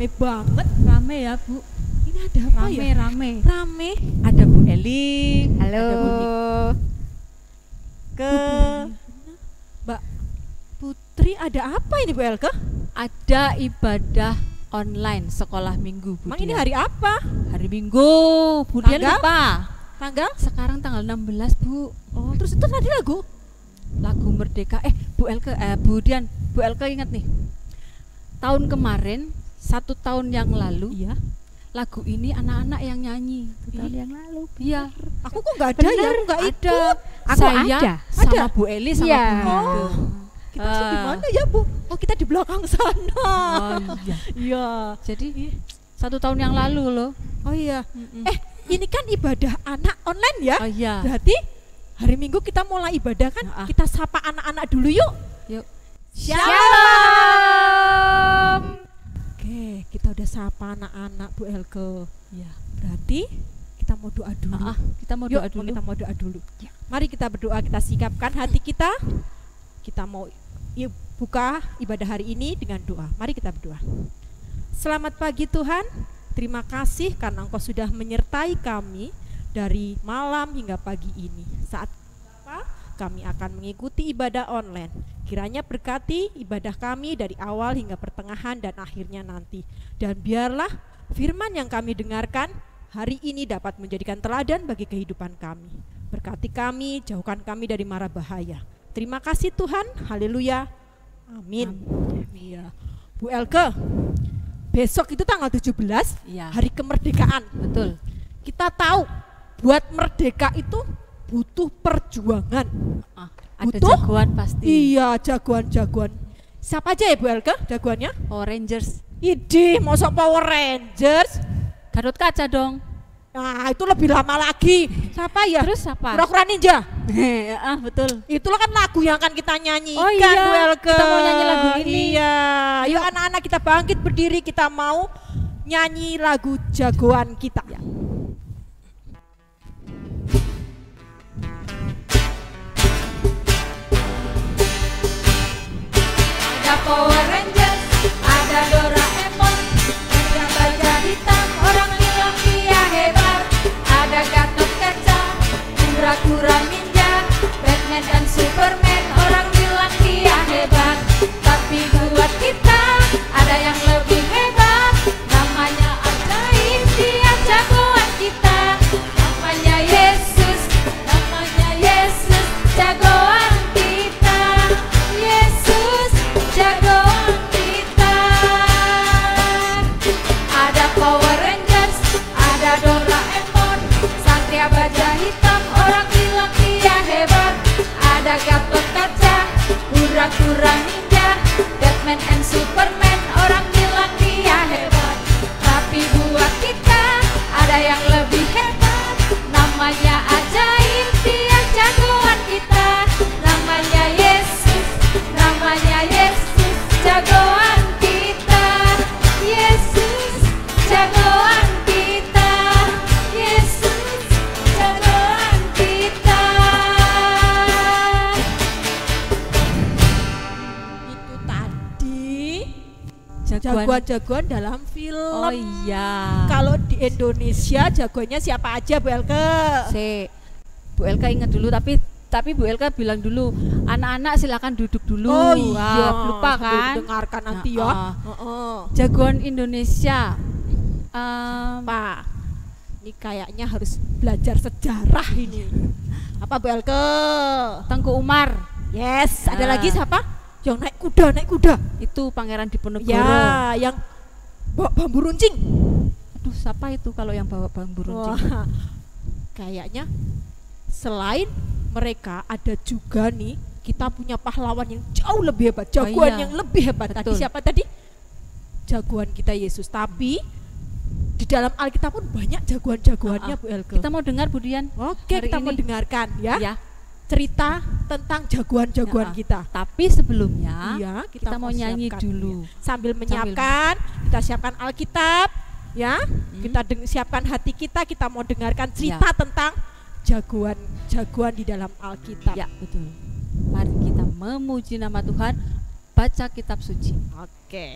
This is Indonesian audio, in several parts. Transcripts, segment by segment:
rame banget. Rame ya Bu. Ini ada apa Rame, ya? rame. Rame. Ada Bu Eli. Halo. Ada Bu Ke. Mbak Putri, ada apa ini Bu Elke? Ada ibadah online sekolah minggu Bu. Emang ini hari apa? Hari Minggu. Bu Dian Tanggal? lupa. Tanggal? Sekarang tanggal 16 Bu. Oh, terus itu tadi lagu? Lagu Merdeka. Bu Elke, Bu Dian, Bu Elke ingat nih. Tahun kemarin, 1 tahun yang lalu, Iya. lagu ini anak-anak yang nyanyi. Tahun yang lalu. Iya. Aku kok nggak ada ya? Aku nggak Ada. ikut. Aku Saya ada. sama Ada? Bu Eli sama Iya. Bu Nike. Oh, kita di mana ya Bu? Oh, kita di belakang sana. Oh iya. Iya. Jadi 1 tahun yang lalu loh. Oh iya. Mm-mm. Ini kan ibadah anak online ya? Oh iya. Berarti hari Minggu kita mulai ibadah kan? Ah. Kita sapa anak-anak dulu yuk. Yuk. Shalom. Oke, kita udah sapa anak-anak Bu Elke. Ya. Berarti kita mau doa dulu. Kita mau Yuk, doa dulu. kita mau doa dulu. Mari kita berdoa, kita sikapkan hati kita. Kita mau buka ibadah hari ini dengan doa. Mari kita berdoa. Selamat pagi Tuhan. Terima kasih karena Engkau sudah menyertai kami dari malam hingga pagi ini. Saat kami akan mengikuti ibadah online. Kiranya berkati ibadah kami dari awal hingga pertengahan dan akhirnya nanti. Dan biarlah firman yang kami dengarkan hari ini dapat menjadikan teladan bagi kehidupan kami. Berkati kami, jauhkan kami dari mara bahaya. Terima kasih Tuhan, haleluya, amin. Iya. Bu Elke, besok itu tanggal 17, Iya. hari kemerdekaan. Betul. Kita tahu buat merdeka itu butuh perjuangan. Ada Butuh? jagoan pasti. Iya, jagoan-jagoan. Siapa aja ya Bu Elke jagoannya? Power Rangers. Idih, mosok Power Rangers. Gatot Kaca dong. Nah, itu lebih lama lagi. Siapa ya? Terus siapa? Kura-kura Ninja. Betul. Itulah kan lagu yang akan kita nyanyikan. Oh iya, Bu Elke. kita mau nyanyi lagu ini. Iya, yuk anak-anak kita bangkit berdiri, kita mau nyanyi lagu jagoan kita. Ya. Ada Power Rangers, ada Doraemon, ada baja hitam, orang bilang dia hebat. Ada Gatot Kaca, kura-kura ninja, Batman dan Superman, orang bilang dia hebat. Tapi buat kita ada yang lebih hebat, namanya ajaib, dia jagoan kita. Namanya Yesus, jagoan kita. Yesus, jagoan kita. Ada Power Rangers, ada Doraemon, Satria baja hitam, orang bilang dia hebat. Ada Gatot Kaca, kura-kura ninja, Batman and Superman, orang bilang dia hebat. Tapi buat kita ada yang lebih hebat, namanya ajaib, dia jagoan kita. Namanya Yesus, jagoan kita. Yesus, jagoan kita. Yesus, jagoan kita. Itu tadi Jagoan. jagoan-jagoan dalam film. Oh iya. Kalau di Indonesia jagoannya siapa aja Bu Elke? Bu Elka ingat dulu, tapi Bu Elka bilang dulu, anak-anak silakan duduk dulu. Oh iya, Lupa sambil kan? dengarkan nanti ya. Jagoan Indonesia. Pak, ini kayaknya harus belajar sejarah ini. Apa Bu Elke? Tengku Umar. Yes, ada Ah. lagi siapa? Yang naik kuda. Itu Pangeran Diponegoro. Ya, yang bawa bambu runcing. Aduh, siapa itu kalau yang bawa bambu runcing? Wah, kayaknya selain mereka ada juga nih, kita punya pahlawan yang jauh lebih hebat, jagoan iya. yang lebih hebat. Tadi Betul. siapa tadi? Jagoan kita Yesus. Tapi di dalam Alkitab pun banyak jagoan-jagoannya Bu Elke. Kita mau dengar Bu Dian. Oke, hari kita mau ini. dengarkan ya, Ya. cerita tentang jagoan-jagoan Ya, kita. Tapi sebelumnya Iya, kita mau nyanyi siapkan, dulu. ya. Sambil menyiapkan, kita siapkan Alkitab, ya. Kita siapkan hati kita mau dengarkan cerita tentang jagoan-jagoan di dalam Alkitab. Ya, betul. Mari kita memuji nama Tuhan, baca kitab suci. Oke.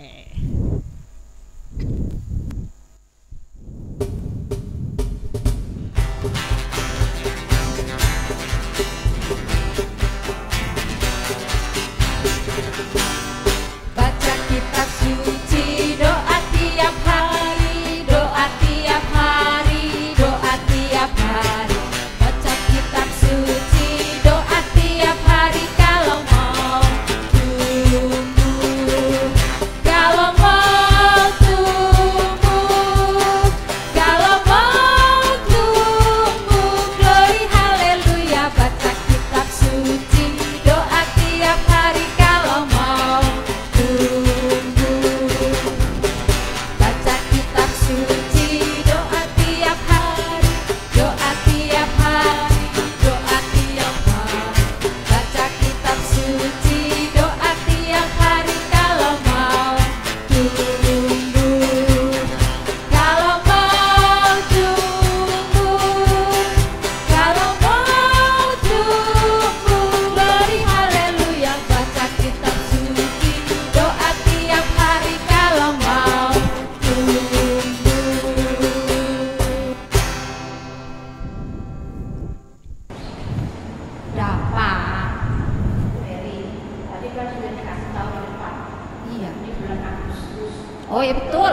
Oh ya betul.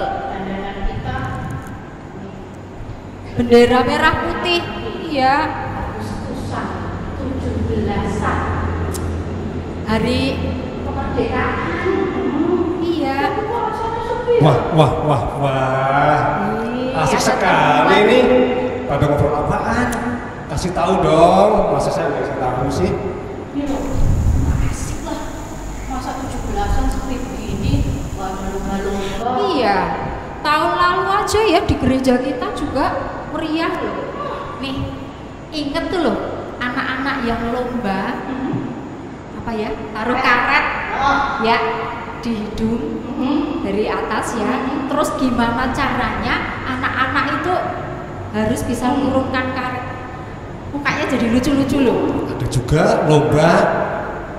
Bendera merah putih. Iya. Hari kemerdekaan. Iya. Wah. Asik sekali nih. Pada ngobrol apaan? Kasih tahu dong. Masa saya nggak kasih tahu sih? Asik lah. Masa 17-an seperti begini. Malu-malu. Iya. Tahun lalu aja ya di gereja kita juga meriah loh. Nih, inget tuh loh anak-anak yang lomba apa ya, taruh karet ya di hidung dari atas ya. Terus gimana caranya anak-anak itu harus bisa menurunkan karet, mukanya jadi lucu-lucu loh. Ada juga lomba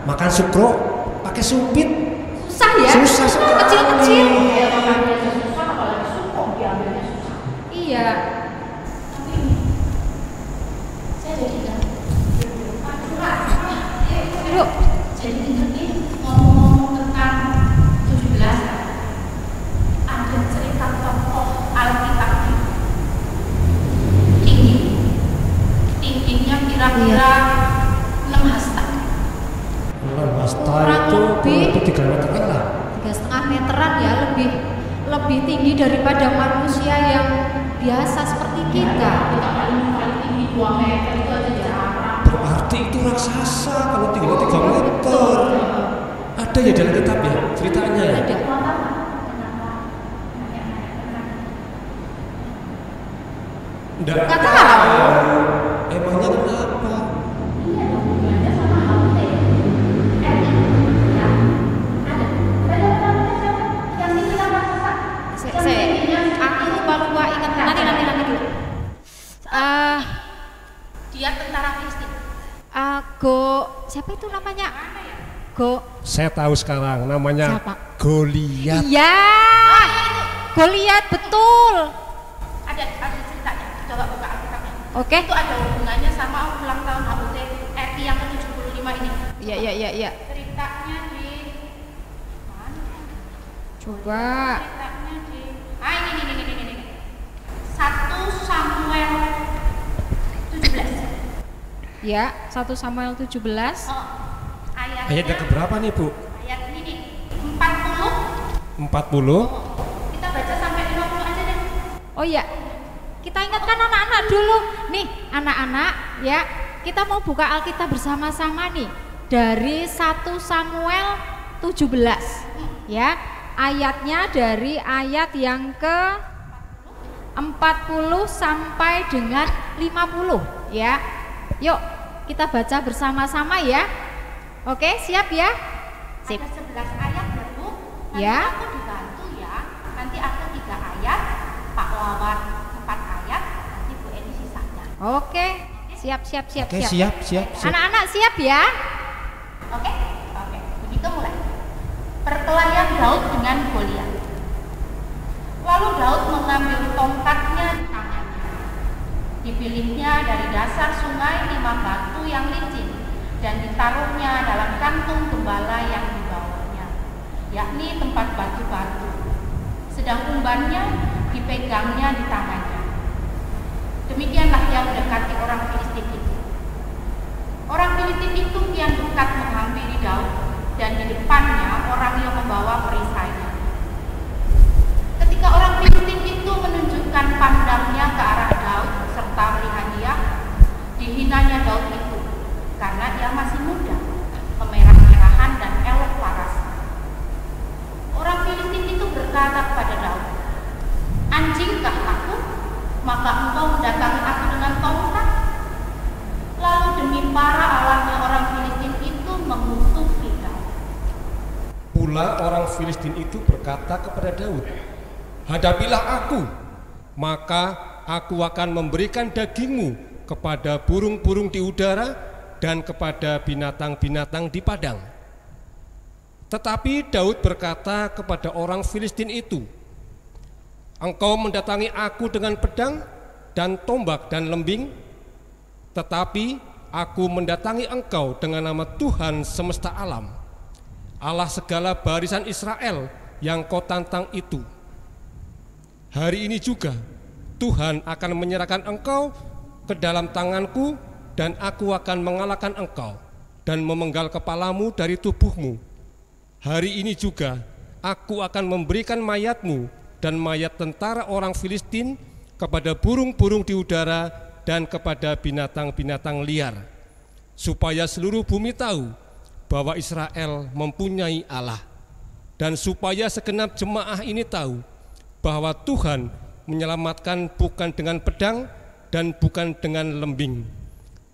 makan sukro pakai sumpit. Susah ya, Susah sekali. kecil-kecil. Susah apalagi suko diambilnya susah. Iya. Tapi saya jadi ingat. Yuk. Jadi ingat nih ngomong-ngomong tentang 17, ada cerita tokoh Alkitab tingginya kira-kira 6 hasta. Hasta Kurang itu lebih 3 meteran lah. 3,5 meteran ya, lebih tinggi daripada manusia yang biasa seperti kita. Paling tinggi 2 meter itu aja jarang. Berarti itu raksasa kalau tingginya 3 meter. Ada ya dalam kitab ya ceritanya ya? Ada. Nggak Nggak tahu. Emangnya kenapa? Aku lupa ingat nanti dulu. Dia tentara Filistin. Siapa itu namanya? Saya tahu sekarang namanya Siapa? Goliat. Iya. Goliat betul. Ada ceritanya. Coba buka Alkitabnya. Oke. Itu ada hubungannya sama ulang tahun HUT RI yang ke-75 ini. Iya. Ceritanya di mana? Coba. Ceritanya di ini. 1 Samuel 17. Ya, 1 Samuel 17. Oh, Ayat yang keberapa nih Bu? Ayat ini nih 40. 40. Kita baca sampai 50 aja deh. Oh iya, kita ingatkan anak-anak dulu. Nih, anak-anak ya, kita mau buka Alkitab bersama-sama nih. Dari 1 Samuel 17 ya. Ayatnya dari ayat yang ke 40 sampai dengan 50 ya. Yuk, kita baca bersama-sama ya. Oke, siap ya? Sip. Ada 11 ayat ya Bu. Nanti Ya. aku dibantu ya. Nanti aku 3 ayat, Pak Wawan 4 ayat, nanti Bu Eni sisanya. Oke, siap. Oke, siap. Anak-anak siap ya? Oke. Begitu mulai. Perkelahian Daud dengan Goliat. Lalu Daud mengambil tongkatnya di tangannya. Dipilihnya dari dasar sungai 5 batu yang licin dan ditaruhnya dalam kantung gembala yang dibawanya, yakni tempat batu-batu. Sedang umbannya dipegangnya di tangannya. Demikianlah ia mendekati orang Filistin itu. Orang Filistin itu kian dekat menghampiri Daud, dan di depannya orang yang membawa perisainya. Ketika orang Filistin itu menunjukkan pandangnya ke arah Daud serta melihat dia, dihinanya Daud itu karena dia masih muda, kemerah-merahan dan elok parasnya. Orang Filistin itu berkata kepada Daud, "Anjingkah aku, maka engkau mendatangi aku dengan tongkat?" Lalu demi para allahnya orang Filistin itu mengutuki Daud. Pula orang Filistin itu berkata kepada Daud, "Hadapilah aku, maka aku akan memberikan dagingmu kepada burung-burung di udara dan kepada binatang-binatang di padang." Tetapi Daud berkata kepada orang Filistin itu, "Engkau mendatangi aku dengan pedang dan tombak dan lembing, tetapi aku mendatangi engkau dengan nama Tuhan semesta alam, Allah segala barisan Israel yang kau tantang itu, hari ini juga Tuhan akan menyerahkan engkau ke dalam tanganku, dan aku akan mengalahkan engkau dan memenggal kepalamu dari tubuhmu. Hari ini juga aku akan memberikan mayatmu dan mayat tentara orang Filistin kepada burung-burung di udara dan kepada binatang-binatang liar, supaya seluruh bumi tahu bahwa Israel mempunyai Allah, dan supaya segenap jemaah ini tahu bahwa Tuhan menyelamatkan bukan dengan pedang dan bukan dengan lembing.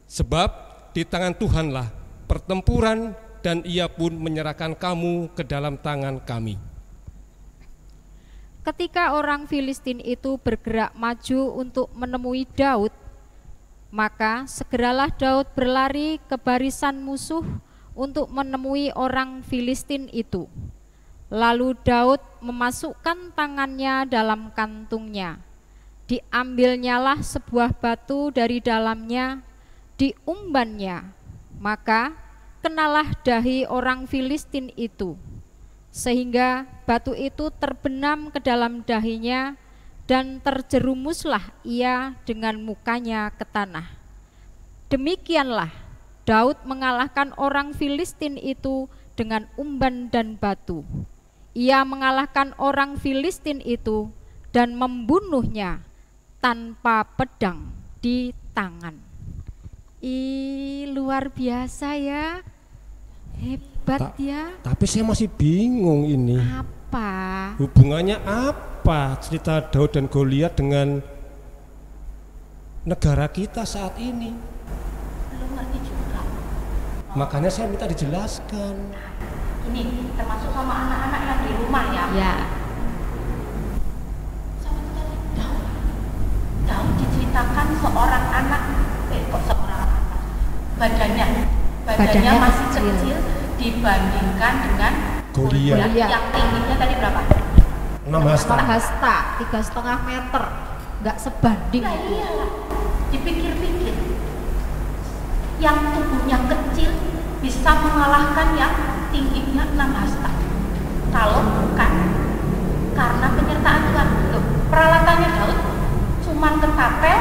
Sebab di tangan Tuhanlah pertempuran, dan Ia pun menyerahkan kamu ke dalam tangan kami. Ketika orang Filistin itu bergerak maju untuk menemui Daud, maka segeralah Daud berlari ke barisan musuh untuk menemui orang Filistin itu. Lalu Daud memasukkan tangannya dalam kantungnya. Diambilnyalah sebuah batu dari dalamnya, diumbannya, maka kenalah dahi orang Filistin itu, sehingga batu itu terbenam ke dalam dahinya, dan terjerumuslah ia dengan mukanya ke tanah. Demikianlah Daud mengalahkan orang Filistin itu dengan umban dan batu. Ia mengalahkan orang Filistin itu dan membunuhnya tanpa pedang di tangan. Luar biasa ya, hebat ya. Tapi saya masih bingung ini. Apa? Hubungannya apa cerita Daud dan Goliat dengan negara kita saat ini? Belum ngerti juga. Makanya saya minta dijelaskan. Ini termasuk sama anak-anak yang di rumah ya. Ya. Sama sekali Daud diceritakan seorang anak, kok seorang anak, badannya masih kecil dibandingkan dengan Goliat. yang tingginya tadi berapa? 6 hasta. Hasta 3,5 meter, nggak sebanding Nah itu. iyalah, dipikir-pikir, yang tubuhnya kecil bisa mengalahkan yang tingginya 6 hasta. Kalau bukan karena penyertaan Tuhan. Loh, peralatannya Daud cuma ketapel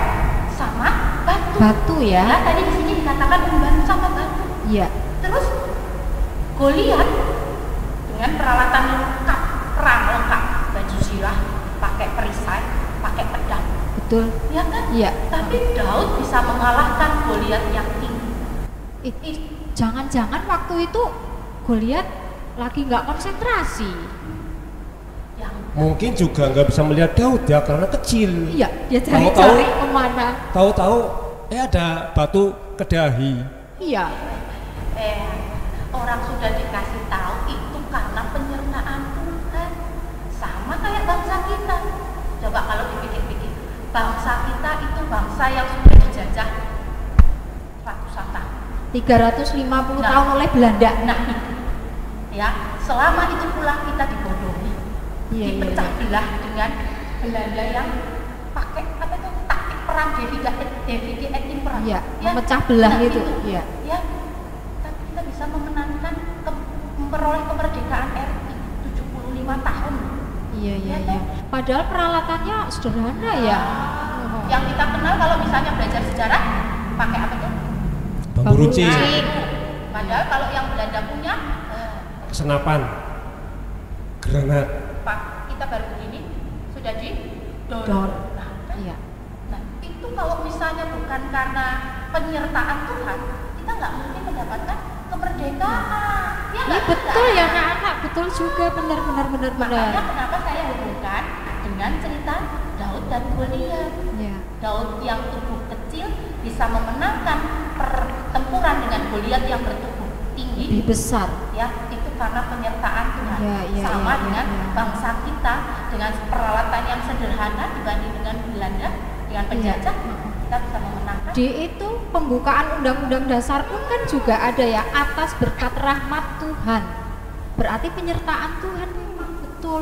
sama batu. Batu ya? Ya, tadi di sini dikatakan umban sama batu. Iya. Terus Goliat dengan peralatan lengkap, perang lengkap, baju zirah, pakai perisai, pakai pedang. Betul. Ya kan? Iya. Tapi Daud bisa mengalahkan Goliat yang tinggi. Jangan-jangan waktu itu Goliat lagi nggak konsentrasi. Yang Mungkin juga nggak bisa melihat Daud ya karena kecil. Iya, dia Tahu-tahu- cari-cari kemana. Tahu-tahu ada batu ke dahi. Iya. orang sudah dikasih tahu itu karena penyertaan Tuhan. Sama kayak bangsa kita. Coba kalau dipikir-pikir, bangsa kita itu bangsa yang sudah dijajah ratusan tahun. 350 Nah. tahun oleh Belanda. Nah, ya, selama itu pula kita dibodohi, Iya, dipecah iya. belah dengan Belanda yang pakai apa itu taktik perang David perang. Iya, memecah belah nah, itu. Iya. Ya, tapi kita bisa memenangkan memperoleh kemerdekaan RI 75 tahun. Iya, iya, Ya, iya. Padahal peralatannya sederhana ya. Yang kita kenal kalau misalnya belajar sejarah pakai apa tuh? Bambu runcing, Padahal kalau yang Belanda punya senapan, granat. Pak, kita baru begini sudah di Dor. Nah, kan? Iya. Nah, itu kalau misalnya bukan karena penyertaan Tuhan, kita nggak mungkin mendapatkan kemerdekaan. Ya, Iya nggak betul bisa. ya anak-anak, betul juga, benar. Makanya kenapa saya hubungkan dengan cerita Daud dan Goliat. Ya. Daud yang tubuh kecil bisa memenangkan pertempuran dengan Goliat yang bertubuh tinggi. Lebih besar. Ya, itu karena penyertaan Tuhan. Ya, ya, Sama ya, dengan ya. bangsa kita dengan peralatan yang sederhana dibanding dengan Belanda dengan penjajah, kita bisa memenangkan. Di itu pembukaan Undang-Undang Dasar pun kan juga ada ya, atas berkat rahmat Tuhan. Berarti penyertaan Tuhan memang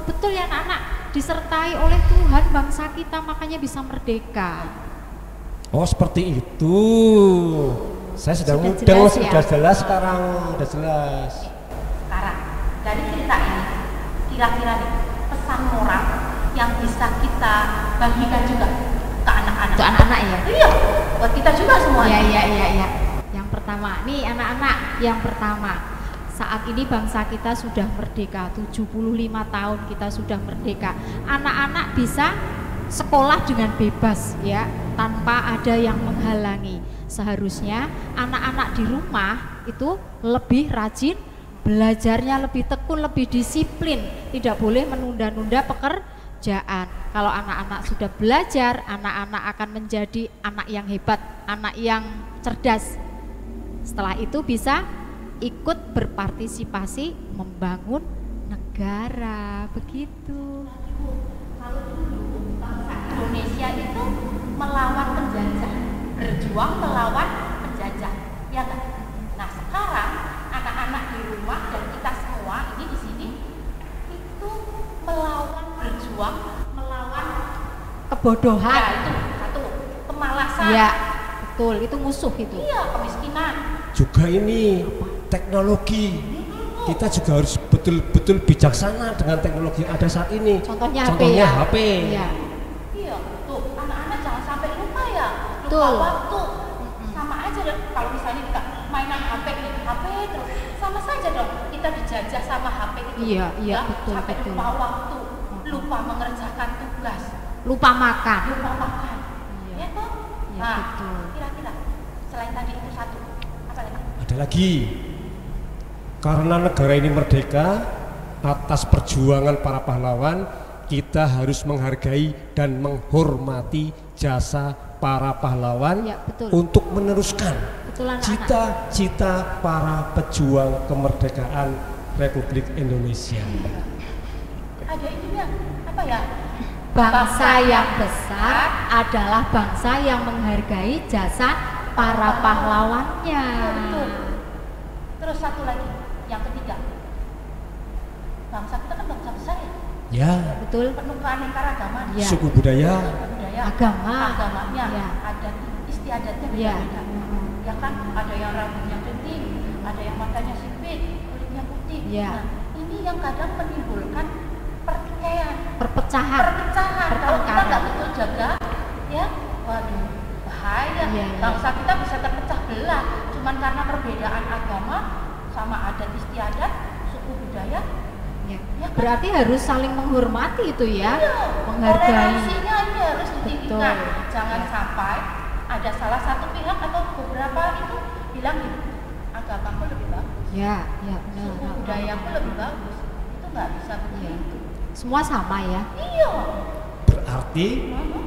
betul ya anak-anak, disertai oleh Tuhan bangsa kita makanya bisa merdeka. Oh seperti itu. Saya sudah Sudah mudeng, jelas sudah ya? jelas sekarang, sudah jelas. Sekarang dari cerita ini kira-kira nih pesan moral yang bisa kita bagikan juga ke anak-anak. Untuk anak-anak ya? Iya, buat kita juga semuanya. Iya. Yang pertama, nih anak-anak, yang pertama, saat ini bangsa kita sudah merdeka, 75 tahun kita sudah merdeka. Anak-anak bisa sekolah dengan bebas ya, tanpa ada yang menghalangi. Seharusnya anak-anak di rumah itu lebih rajin, belajarnya lebih tekun, lebih disiplin, tidak boleh menunda-nunda pekerjaan. Kalau anak-anak sudah belajar, anak-anak akan menjadi anak yang hebat, anak yang cerdas. Setelah itu bisa ikut berpartisipasi membangun negara, begitu. Kalau dulu bangsa Indonesia itu melawan penjajah, berjuang melawan penjajah, ya kan? Nah sekarang anak-anak di rumah dan kita semua ini di sini itu melawan, berjuang melawan Kebodohan. ya itu satu kemalasan, Iya, betul, itu musuh itu. iya kemiskinan. Juga ini teknologi. Kita juga harus betul-betul bijaksana dengan teknologi yang ada saat ini. Contohnya Contohnya HP. HP. Iya. Iya, tuh anak-anak jangan sampai lupa ya, lupa Betul. waktu. Sama aja dong, kalau misalnya kita mainan HP terus, sama saja dong kita dijajah sama HP itu. Iya, Ya, betul, sampai betul. lupa waktu, lupa mengerjakan tugas, Lupa makan. lupa makan. Iya. Ya toh? Iya, Nah, betul. kira-kira selain tadi itu satu, apa lagi? Ada lagi. Karena negara ini merdeka, atas perjuangan para pahlawan, kita harus menghargai dan menghormati jasa para pahlawan Ya, betul. untuk meneruskan Betul, anak-anak. cita-cita para pejuang kemerdekaan Republik Indonesia. Ada ininya, apa ya? Bangsa yang besar adalah bangsa yang menghargai jasa para pahlawannya. Betul. Terus satu lagi, yang ketiga, bangsa kita kan bangsa besar ya, Ya, Betul. penuh keanekaragaman, Ya. suku budaya, budaya, agamanya, Ya. adat istiadatnya Ya. beda-beda. Ya kan, ada yang rambutnya keriting, ada yang matanya sipit, kulitnya putih. Ya. Nah, ini yang kadang menimbulkan pertikaian, Perpecahan. perpecahan. Kalau kita Pertengkaran. nggak betul jaga, ya, waduh, bahaya. Iya, iya. Bangsa kita bisa terpecah belah, cuman karena perbedaan agama sama adat istiadat, suku budaya. Ya. Ya kan? Berarti harus saling menghormati itu ya, Iya, menghargai. toleransinya ini harus ditinggikan. Betul. Jangan sampai ada salah satu pihak atau beberapa itu bilang gitu, agamaku lebih bagus, Ya, ya benar. suku budayaku lebih bagus. Itu nggak bisa begitu. Semua sama ya. Iya. berarti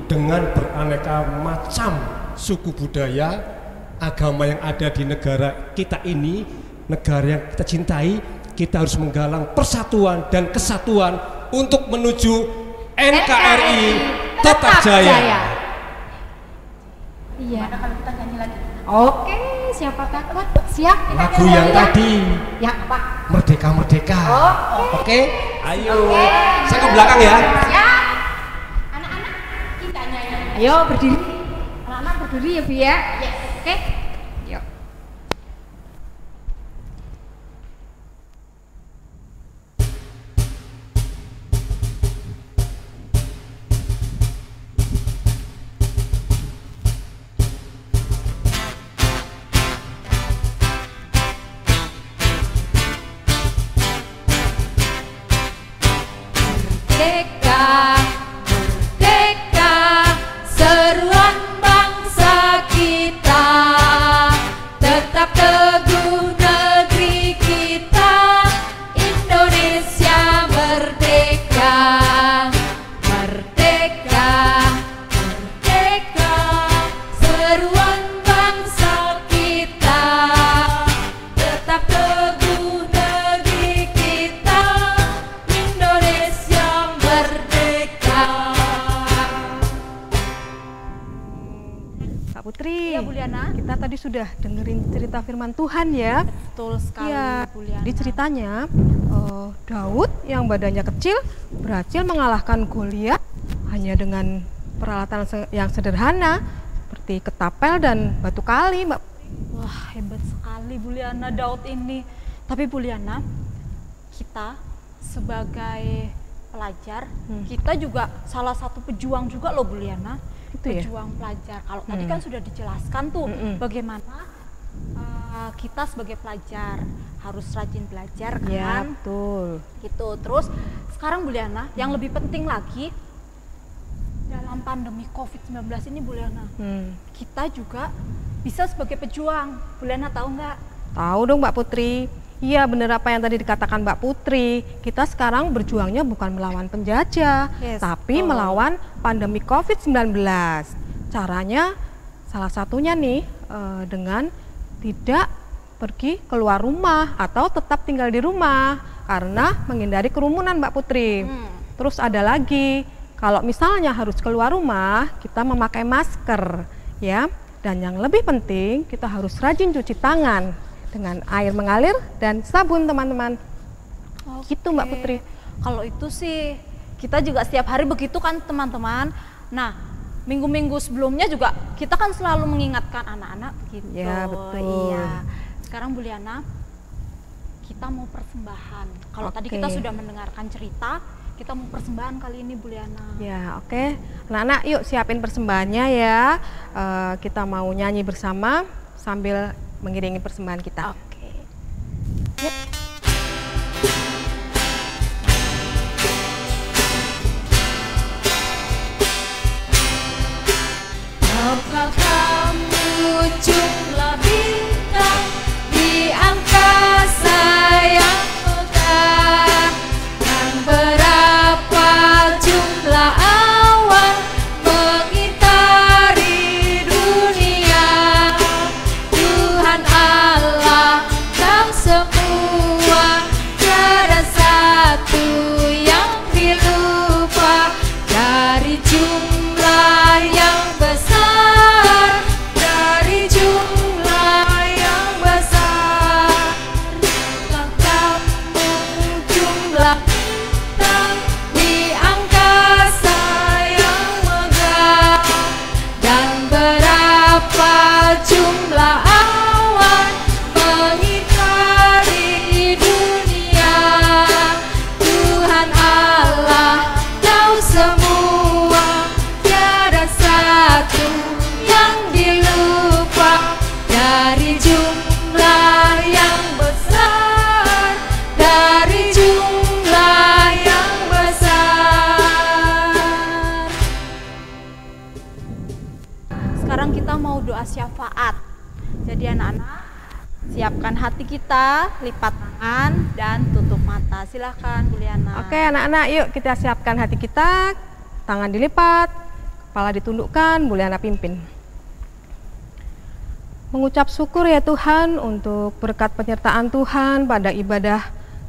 dengan beraneka macam suku budaya, agama yang ada di negara kita ini, negara yang kita cintai, kita harus menggalang persatuan dan kesatuan untuk menuju NKRI tetap jaya. Iya. Mana kalau kita nyanyi lagi? Oke, siapa takut? Siap. Lagu yang tadi, Ya, Pak. Merdeka Merdeka. Oke, ayo. Saya ke belakang ya. Siap. Anak-anak kita nyanyi. Ayo berdiri. Anak-anak berdiri ya, Bu ya. Yes. Oke. Yuk. Merdeka, merdeka, seruan bangsa kita, tetap teguh negeri kita, Indonesia merdeka, merdeka, merdeka, seruan bangsa kita, tetap teguh negeri kita, Indonesia merdeka. Kak Putri, Iya, Bu Liana. kita tadi sudah dengerin cerita firman Tuhan ya. Betul sekali, Iya, Bu Liana. di ceritanya Daud yang badannya kecil berhasil mengalahkan Goliat hanya dengan peralatan yang sederhana seperti ketapel dan batu kali, Mbak. Wah, hebat sekali Bu Liana Daud ini. Tapi Bu Liana, kita sebagai pelajar, kita juga salah satu pejuang juga loh Bu Liana. Itu ya? Pejuang pelajar. Kalau tadi kan sudah dijelaskan tuh bagaimana kita sebagai pelajar harus rajin belajar kan. Ya, betul. Gitu. Terus sekarang Bu Liana, yang lebih penting lagi dalam pandemi COVID-19 ini Bu Liana, kita juga bisa sebagai pejuang. Bu Liana tahu nggak? Tahu dong Mbak Putri. Iya benar apa yang tadi dikatakan Mbak Putri. Kita sekarang berjuangnya bukan melawan penjajah, tapi melawan pandemi COVID-19. Caranya salah satunya nih dengan tidak pergi keluar rumah atau tetap tinggal di rumah karena menghindari kerumunan Mbak Putri. Terus ada lagi, kalau misalnya harus keluar rumah, kita memakai masker ya. Dan yang lebih penting, kita harus rajin cuci tangan dengan air mengalir dan sabun teman-teman. Gitu Mbak Putri. Kalau itu sih kita juga setiap hari begitu kan teman-teman. Nah, minggu-minggu sebelumnya juga kita kan selalu mengingatkan anak-anak begitu. Ya betul. Iya. Sekarang Bu Liana, kita mau persembahan. Kalau tadi kita sudah mendengarkan cerita, kita mau persembahan kali ini Bu Liana. Ya oke. Anak-anak yuk siapin persembahannya ya. Kita mau nyanyi bersama sambil mengiringi persembahan kita. Oke. Tahukah kamu jumlah bintang di angkasa yang megah, dan berapa jumlah awan mengitari dunia? Tuhan Allah tahu semua, tiada satu yang dilupa. Dari jumlah yang besar, dari jumlah yang besar, jumlah kamu, jumlah bintang di angkasa yang megah, dan berapa jumlah awan mengitari dunia. Tuhan Allah tahu semua, tiada satu yang dilupa. Dari jumlah yang besar, dari jumlah yang besar. Sekarang kita mau doa syafaat. Jadi anak-anak, siapkan hati kita, lipat tangan dan tutup mata. Silahkan Bu Liana. Oke anak-anak yuk kita siapkan hati kita. Tangan dilipat, kepala ditundukkan, Bu Liana pimpin. Mengucap syukur ya Tuhan untuk berkat penyertaan Tuhan pada ibadah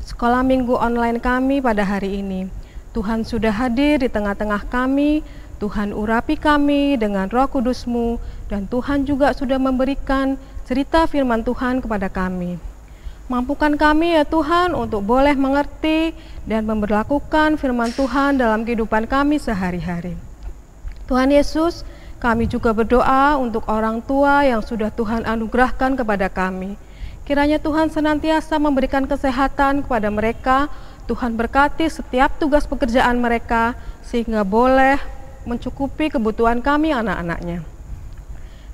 sekolah minggu online kami pada hari ini. Tuhan sudah hadir di tengah-tengah kami, Tuhan urapi kami dengan Roh Kudus-Mu, dan Tuhan juga sudah memberikan cerita firman Tuhan kepada kami. Mampukan kami ya Tuhan untuk boleh mengerti dan memberlakukan firman Tuhan dalam kehidupan kami sehari-hari. Tuhan Yesus, kami juga berdoa untuk orang tua yang sudah Tuhan anugerahkan kepada kami. Kiranya Tuhan senantiasa memberikan kesehatan kepada mereka. Tuhan berkati setiap tugas pekerjaan mereka sehingga boleh mencukupi kebutuhan kami anak-anaknya.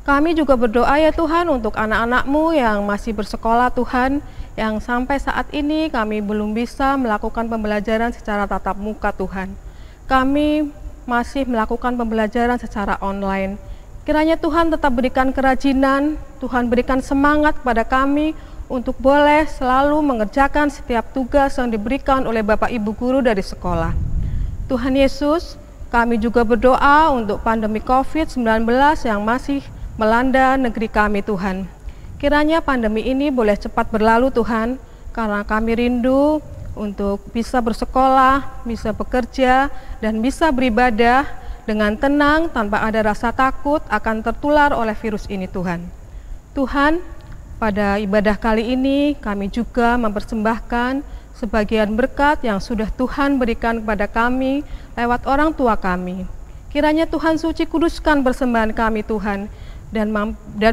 Kami juga berdoa ya Tuhan untuk anak-anak-Mu yang masih bersekolah Tuhan, yang sampai saat ini kami belum bisa melakukan pembelajaran secara tatap muka Tuhan. Kami masih melakukan pembelajaran secara online. Kiranya Tuhan tetap berikan kerajinan, Tuhan berikan semangat kepada kami untuk boleh selalu mengerjakan setiap tugas yang diberikan oleh Bapak Ibu Guru dari sekolah. Tuhan Yesus, kami juga berdoa untuk pandemi COVID-19 yang masih melanda negeri kami Tuhan. Kiranya pandemi ini boleh cepat berlalu Tuhan, karena kami rindu untuk bisa bersekolah, bisa bekerja, dan bisa beribadah dengan tenang tanpa ada rasa takut akan tertular oleh virus ini Tuhan. Tuhan, pada ibadah kali ini kami juga mempersembahkan sebagian berkat yang sudah Tuhan berikan kepada kami lewat orang tua kami. Kiranya Tuhan suci kuduskan persembahan kami Tuhan, dan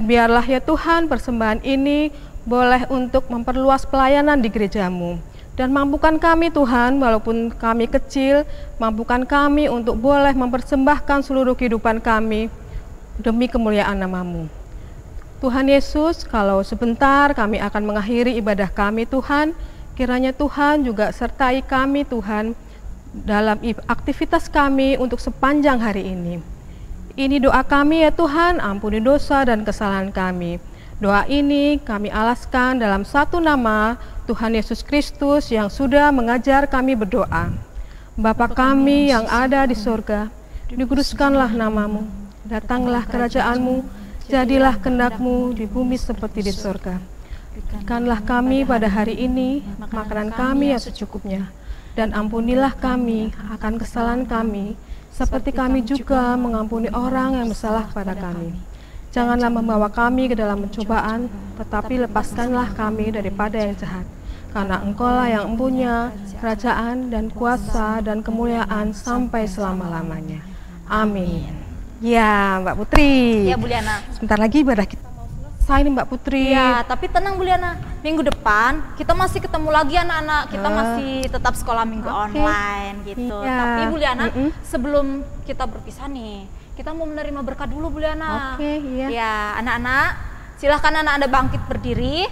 biarlah ya Tuhan persembahan ini boleh untuk memperluas pelayanan di gereja-Mu. Dan mampukan kami Tuhan, walaupun kami kecil, mampukan kami untuk boleh mempersembahkan seluruh kehidupan kami demi kemuliaan nama-Mu. Tuhan Yesus, kalau sebentar kami akan mengakhiri ibadah kami Tuhan, kiranya Tuhan juga sertai kami Tuhan dalam aktivitas kami untuk sepanjang hari ini. Ini doa kami ya Tuhan, ampuni dosa dan kesalahan kami. Doa ini kami alaskan dalam satu nama Tuhan Yesus Kristus yang sudah mengajar kami berdoa. Bapa kami yang ada di surga, dikuduskanlah nama-Mu, datanglah kerajaan-Mu, jadilah kehendak-Mu di bumi seperti di surga. Berikanlah kami pada hari ini makanan kami yang secukupnya, dan ampunilah kami akan kesalahan kami, seperti kami juga mengampuni orang yang bersalah pada kami. Janganlah membawa kami ke dalam pencobaan, tetapi lepaskanlah kami daripada yang jahat. Karena Engkau-lah yang mempunyai kerajaan dan kuasa dan kemuliaan sampai selama-lamanya. Amin. Ya, Mbak Putri. Ya, Bu Liana. Sebentar lagi ibadah kita mau selesai nih, Mbak Putri. Ya, tapi tenang Bu Liana. Minggu depan kita masih ketemu lagi anak-anak. Kita masih tetap sekolah minggu online gitu. Iya. Tapi Bu Liana, sebelum kita berpisah nih, kita mau menerima berkat dulu Bu Liana. Iya. Ya, anak-anak, silahkan anak-anak bangkit berdiri.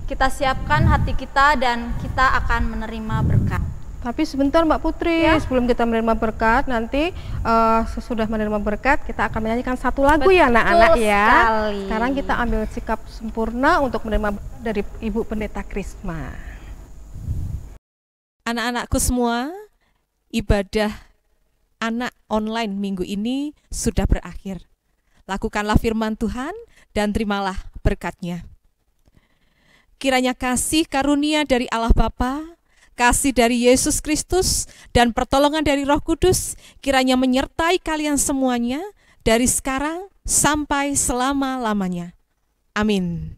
Kita siapkan hati kita dan kita akan menerima berkat. Tapi sebentar Mbak Putri, sebelum kita menerima berkat, nanti sesudah menerima berkat kita akan menyanyikan satu lagu. Betul ya anak-anak ya. Sekali. Sekarang kita ambil sikap sempurna untuk menerima berkat dari Ibu Pendeta Krisma. Anak-anakku semua, ibadah anak online minggu ini sudah berakhir. Lakukanlah firman Tuhan dan terimalah berkat-Nya. Kiranya kasih karunia dari Allah Bapa, kasih dari Yesus Kristus, dan pertolongan dari Roh Kudus kiranya menyertai kalian semuanya dari sekarang sampai selama-lamanya. Amin.